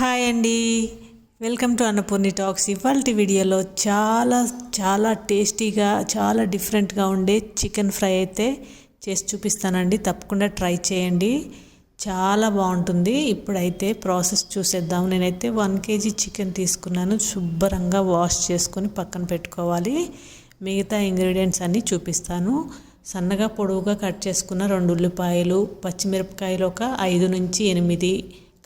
Hi అండి, welcome to Annapurni talks. ఇవాల్టి వీడియోలో చాలా టేస్టీగా చాలా డిఫరెంట్గా ఉండే చికెన్ ఫ్రై అయితే చేసి చూపిస్తానండి. తప్పకుండా ట్రై చేయండి, చాలా బాగుంటుంది. ఇప్పుడైతే ప్రాసెస్ చూసేద్దాం. నేనైతే 1 kg చికెన్ తీసుకున్నాను. శుభ్రంగా వాష్ చేసుకొని పక్కన పెట్టుకోవాలి. మిగతా ఇంగ్రీడియంట్స్ అన్నీ చూపిస్తాను. సన్నగా పొడవుగా కట్ చేసుకున్న 2 ఉల్లిపాయలు, పచ్చిమిరపకాయలు ఒక 5 నుంచి 8,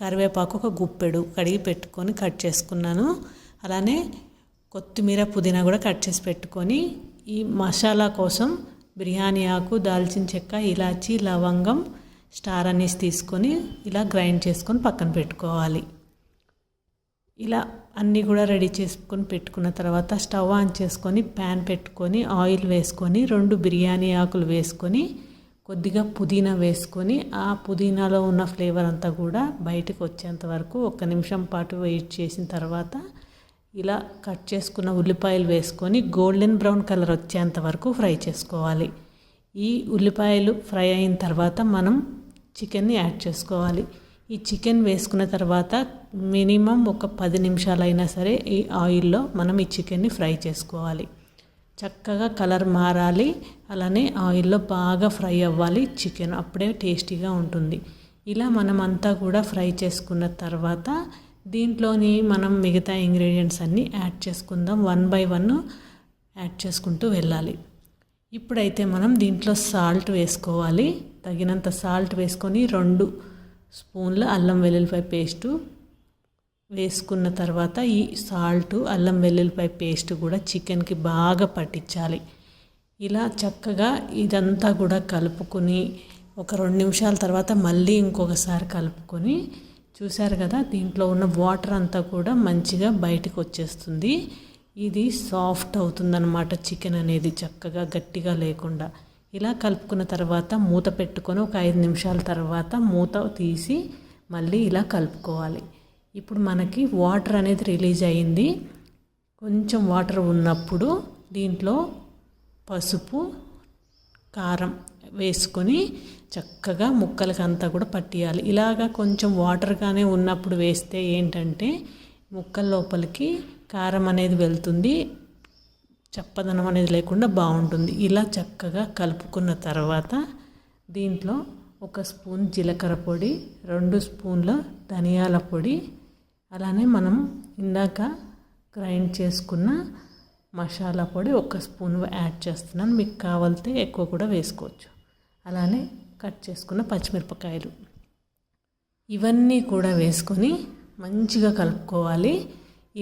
కరివేపాకు ఒక గుప్పెడు కడిగి పెట్టుకొని కట్ చేసుకున్నాను. అలానే కొత్తిమీర, పుదీనా కూడా కట్ చేసి పెట్టుకొని, ఈ మసాలా కోసం బిర్యానీ ఆకు, దాల్చిన చెక్క, ఇలాచి, లవంగం, స్టార్ అనీస్ తీసుకొని ఇలా గ్రైండ్ చేసుకొని పక్కన పెట్టుకోవాలి. ఇలా అన్నీ కూడా రెడీ చేసుకొని పెట్టుకున్న తర్వాత స్టవ్ ఆన్ చేసుకొని ప్యాన్ పెట్టుకొని ఆయిల్ వేసుకొని 2 బిర్యానీ ఆకులు వేసుకొని కొద్దిగా పుదీనా వేసుకొని ఆ పుదీనాలో ఉన్న ఫ్లేవర్ అంతా కూడా బయటకు వచ్చేంత వరకు 1 నిమిషం పాటు వెయిట్ చేసిన తర్వాత ఇలా కట్ చేసుకున్న ఉల్లిపాయలు వేసుకొని గోల్డెన్ బ్రౌన్ కలర్ వచ్చేంత వరకు ఫ్రై చేసుకోవాలి. ఈ ఉల్లిపాయలు ఫ్రై అయిన తర్వాత మనం చికెన్ని యాడ్ చేసుకోవాలి. ఈ చికెన్ వేసుకున్న తర్వాత మినిమం ఒక 10 నిమిషాలైనా సరే ఈ ఆయిల్లో మనం ఈ చికెన్ని ఫ్రై చేసుకోవాలి. చక్కగా కలర్ మారాలి, అలానే ఆయిల్లో బాగా ఫ్రై అవ్వాలి చికెన్, అప్పుడే టేస్టీగా ఉంటుంది. ఇలా మనం అంతా కూడా ఫ్రై చేసుకున్న తర్వాత దీంట్లోని మనం మిగతా ఇంగ్రీడియంట్స్ అన్నీ యాడ్ చేసుకుందాం. 1 by 1 యాడ్ చేసుకుంటూ వెళ్ళాలి. ఇప్పుడైతే మనం దీంట్లో సాల్ట్ వేసుకోవాలి. తగినంత సాల్ట్ వేసుకొని 2 స్పూన్ల అల్లం వెల్లుల్లిపాయ పేస్టు వేసుకున్న తర్వాత ఈ సాల్ట్, అల్లం వెల్లుల్లిపాయ పేస్ట్ కూడా చికెన్కి బాగా పట్టించాలి. ఇలా చక్కగా ఇదంతా కూడా కలుపుకొని ఒక 2 నిమిషాల తర్వాత మళ్ళీ ఇంకొకసారి కలుపుకొని, చూసారు కదా దీంట్లో ఉన్న వాటర్ అంతా కూడా మంచిగా బయటకు వచ్చేస్తుంది. ఇది సాఫ్ట్ అవుతుందన్నమాట చికెన్ అనేది, చక్కగా గట్టిగా లేకుండా. ఇలా కలుపుకున్న తర్వాత మూత పెట్టుకొని ఒక 5 నిమిషాల తర్వాత మూత తీసి మళ్ళీ ఇలా కలుపుకోవాలి. ఇప్పుడు మనకి వాటర్ అనేది రిలీజ్ అయింది. కొంచెం వాటర్ ఉన్నప్పుడు దీంట్లో పసుపు, కారం వేసుకొని చక్కగా ముక్కలకి అంతా కూడా పట్టియాలి. ఇలాగా కొంచెం వాటర్గానే ఉన్నప్పుడు వేస్తే ఏంటంటే ముక్కల లోపలికి కారం అనేది వెళ్తుంది, చప్పదనం అనేది లేకుండా బాగుంటుంది. ఇలా చక్కగా కలుపుకున్న తర్వాత దీంట్లో 1 స్పూన్ జీలకర్ర పొడి, 2 స్పూన్ల ధనియాల పొడి, అలానే మనం ఇందాక గ్రైండ్ చేసుకున్న మసాలా పొడి 1 స్పూన్ యాడ్ చేస్తున్నాను. మీకు కావాలితే ఎక్కువ కూడా వేసుకోవచ్చు. అలానే కట్ చేసుకున్న పచ్చిమిరపకాయలు, ఇవన్నీ కూడా వేసుకొని మంచిగా కలుపుకోవాలి.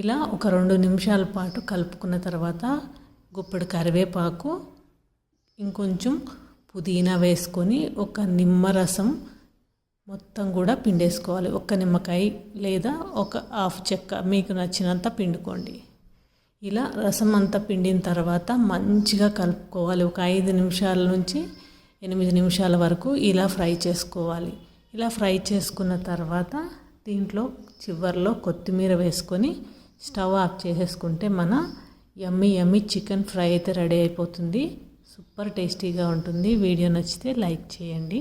ఇలా ఒక 2 నిమిషాల పాటు కలుపుకున్న తర్వాత గుప్పెడు కరివేపాకు, ఇంకొంచెం పుదీనా వేసుకొని ఒక నిమ్మరసం మొత్తం కూడా పిండేసుకోవాలి. 1 నిమ్మకాయ లేదా ఒక హాఫ్ చెక్క మీకు నచ్చినంత పిండుకోండి. ఇలా రసం అంతా పిండిన తర్వాత మంచిగా కలుపుకోవాలి. ఒక 5 నిమిషాల నుంచి 8 నిమిషాల వరకు ఇలా ఫ్రై చేసుకోవాలి. ఇలా ఫ్రై చేసుకున్న తర్వాత దీంట్లో చివర్లో కొత్తిమీర వేసుకొని స్టవ్ ఆఫ్ చేసేసుకుంటే మన యమ్మీ చికెన్ ఫ్రై అయితే రెడీ అయిపోతుంది. సూపర్ టేస్టీగా ఉంటుంది. వీడియో నచ్చితే లైక్ చేయండి.